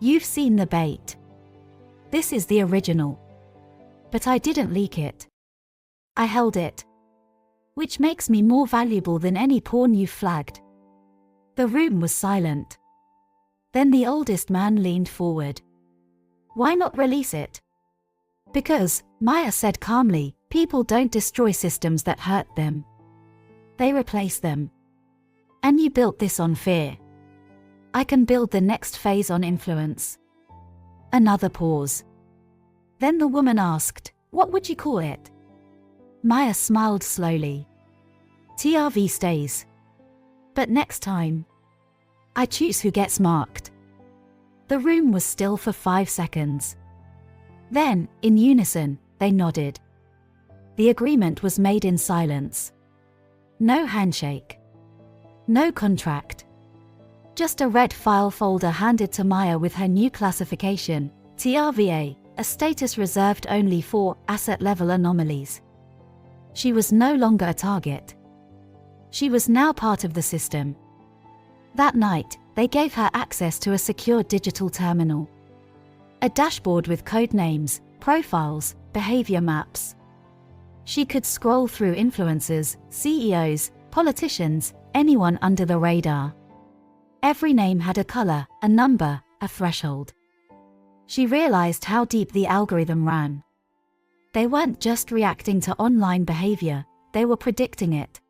"You've seen the bait. This is the original. But I didn't leak it. I held it. Which makes me more valuable than any pawn you've flagged." The room was silent. Then the oldest man leaned forward. "Why not release it?" "Because," Maya said calmly, "people don't destroy systems that hurt them. They replace them. And you built this on fear. I can build the next phase on influence." Another pause. Then the woman asked, "What would you call it?" Maya smiled slowly. "TRV stays. But next time, I choose who gets marked." The room was still for 5 seconds. Then, in unison, they nodded. The agreement was made in silence. No handshake. No contract. Just a red file folder handed to Maya with her new classification, TRVA, a status reserved only for asset-level anomalies. She was no longer a target. She was now part of the system. That night, they gave her access to a secure digital terminal. A dashboard with code names, profiles, behavior maps. She could scroll through influencers, CEOs, politicians, anyone under the radar. Every name had a color, a number, a threshold. She realized how deep the algorithm ran. They weren't just reacting to online behavior, they were predicting it.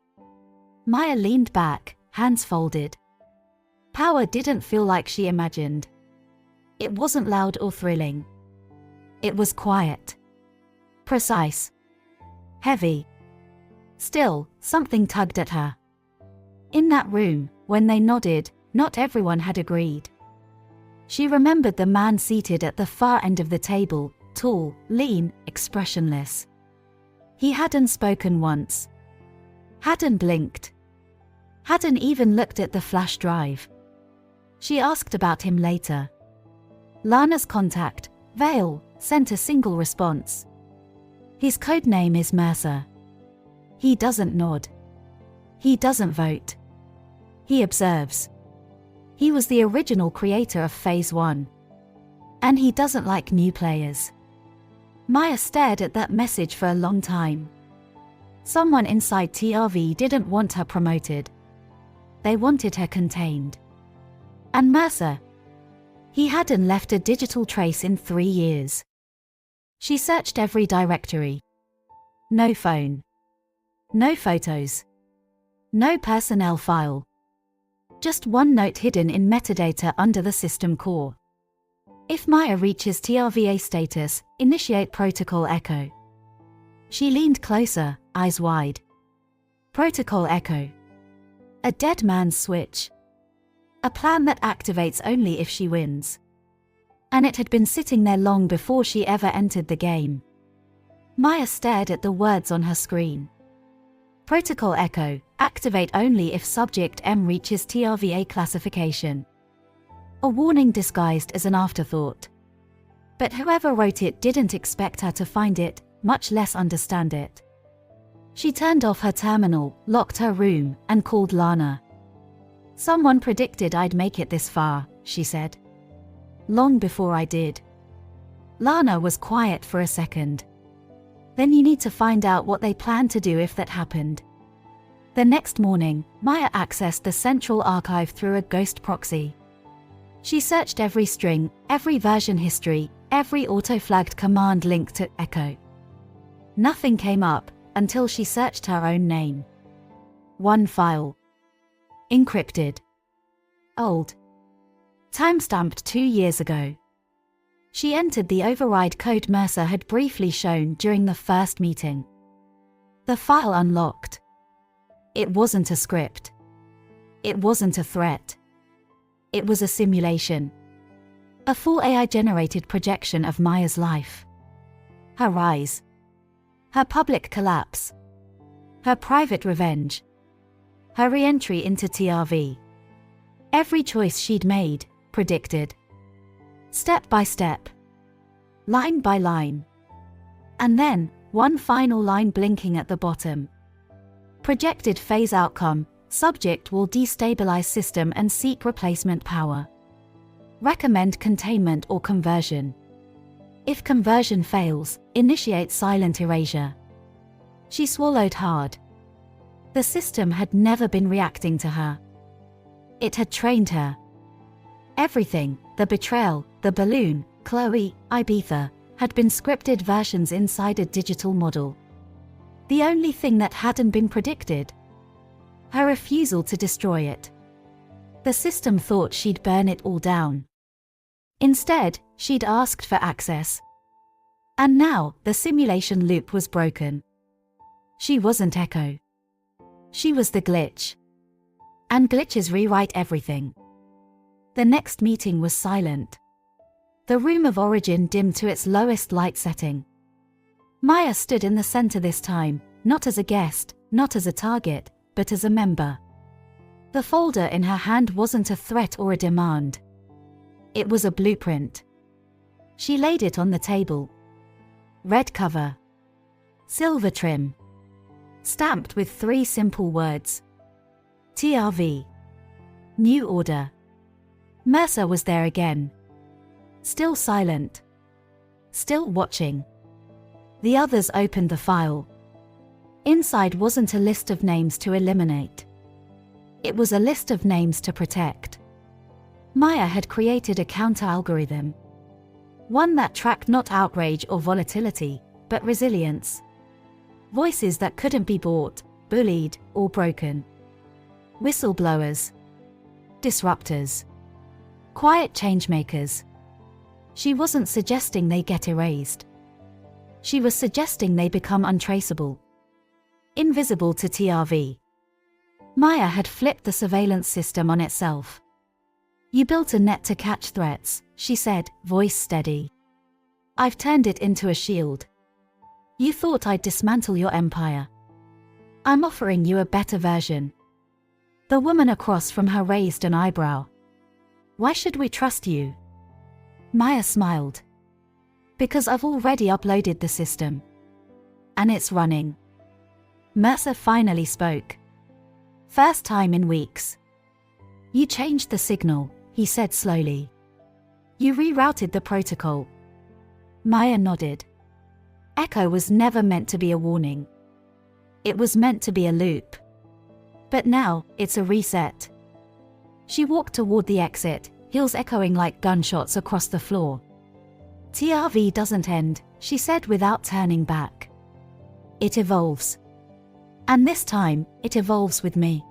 Maya leaned back, hands folded. Power didn't feel like she imagined. It wasn't loud or thrilling. It was quiet. Precise. Heavy. Still, something tugged at her. In that room, when they nodded, not everyone had agreed. She remembered the man seated at the far end of the table, tall, lean, expressionless. He hadn't spoken once. Hadn't blinked. Hadn't even looked at the flash drive. She asked about him later. Lana's contact, Vale, sent a single response. His code name is Mercer. He doesn't nod. He doesn't vote. He observes. He was the original creator of Phase 1. And he doesn't like new players. Maya stared at that message for a long time. Someone inside TRV didn't want her promoted. They wanted her contained. And Mercer? He hadn't left a digital trace in 3 years. She searched every directory. No phone. No photos. No personnel file. Just one note hidden in metadata under the system core. If Maya reaches TRVA status, initiate protocol echo. She leaned closer, eyes wide. Protocol echo. A dead man's switch. A plan that activates only if she wins. And it had been sitting there long before she ever entered the game. Maya stared at the words on her screen. Protocol echo, activate only if subject M reaches TRVA classification. A warning disguised as an afterthought. But whoever wrote it didn't expect her to find it, much less understand it. She turned off her terminal, locked her room, and called Lana. "Someone predicted I'd make it this far," she said. "Long before I did." Lana was quiet for a second. Then you need to find out what they plan to do if that happened. The next morning, Maya accessed the central archive through a ghost proxy. She searched every string, every version history, every auto-flagged command linked to Echo. Nothing came up until she searched her own name. One file. Encrypted. Old. Timestamped 2 years ago. She entered the override code Mercer had briefly shown during the first meeting. The file unlocked. It wasn't a script. It wasn't a threat. It was a simulation. A full AI-generated projection of Maya's life. Her rise. Her public collapse. Her private revenge. Her re-entry into TRV. Every choice she'd made, predicted. Step by step. Line by line. And then, one final line blinking at the bottom. Projected phase outcome, subject will destabilize system and seek replacement power. Recommend containment or conversion. If conversion fails, initiate silent erasure. She swallowed hard. The system had never been reacting to her. It had trained her. Everything, the betrayal, the balloon, Chloe, Ibiza, had been scripted versions inside a digital model. The only thing that hadn't been predicted. Her refusal to destroy it. The system thought she'd burn it all down. Instead, she'd asked for access. And now, the simulation loop was broken. She wasn't Echo. She was the glitch. And glitches rewrite everything. The next meeting was silent. The room of origin dimmed to its lowest light setting. Maya stood in the center this time, not as a guest, not as a target, but as a member. The folder in her hand wasn't a threat or a demand. It was a blueprint. She laid it on the table. Red cover. Silver trim. Stamped with 3 simple words. TRV. New order. Mercer was there again. Still silent. Still watching. The others opened the file. Inside wasn't a list of names to eliminate. It was a list of names to protect. Maya had created a counter-algorithm. One that tracked not outrage or volatility, but resilience. Voices that couldn't be bought, bullied, or broken. Whistleblowers. Disruptors. Quiet changemakers. She wasn't suggesting they get erased. She was suggesting they become untraceable. Invisible to TRV. Maya had flipped the surveillance system on itself. You built a net to catch threats, she said, voice steady. I've turned it into a shield. You thought I'd dismantle your empire. I'm offering you a better version. The woman across from her raised an eyebrow. Why should we trust you? Maya smiled. Because I've already uploaded the system. And it's running. Mercer finally spoke. First time in weeks. You changed the signal, he said slowly. You rerouted the protocol. Maya nodded. Echo was never meant to be a warning. It was meant to be a loop. But now, it's a reset. She walked toward the exit, heels echoing like gunshots across the floor. TRV doesn't end, she said without turning back. It evolves. And this time, it evolves with me.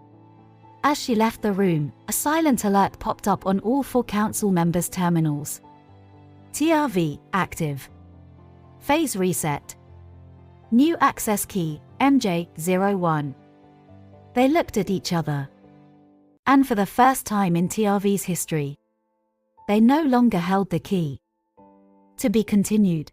As she left the room, a silent alert popped up on all 4 council members' terminals. TRV, active. Phase reset. New access key, MJ01. They looked at each other. And for the first time in TRV's history, they no longer held the key. To be continued.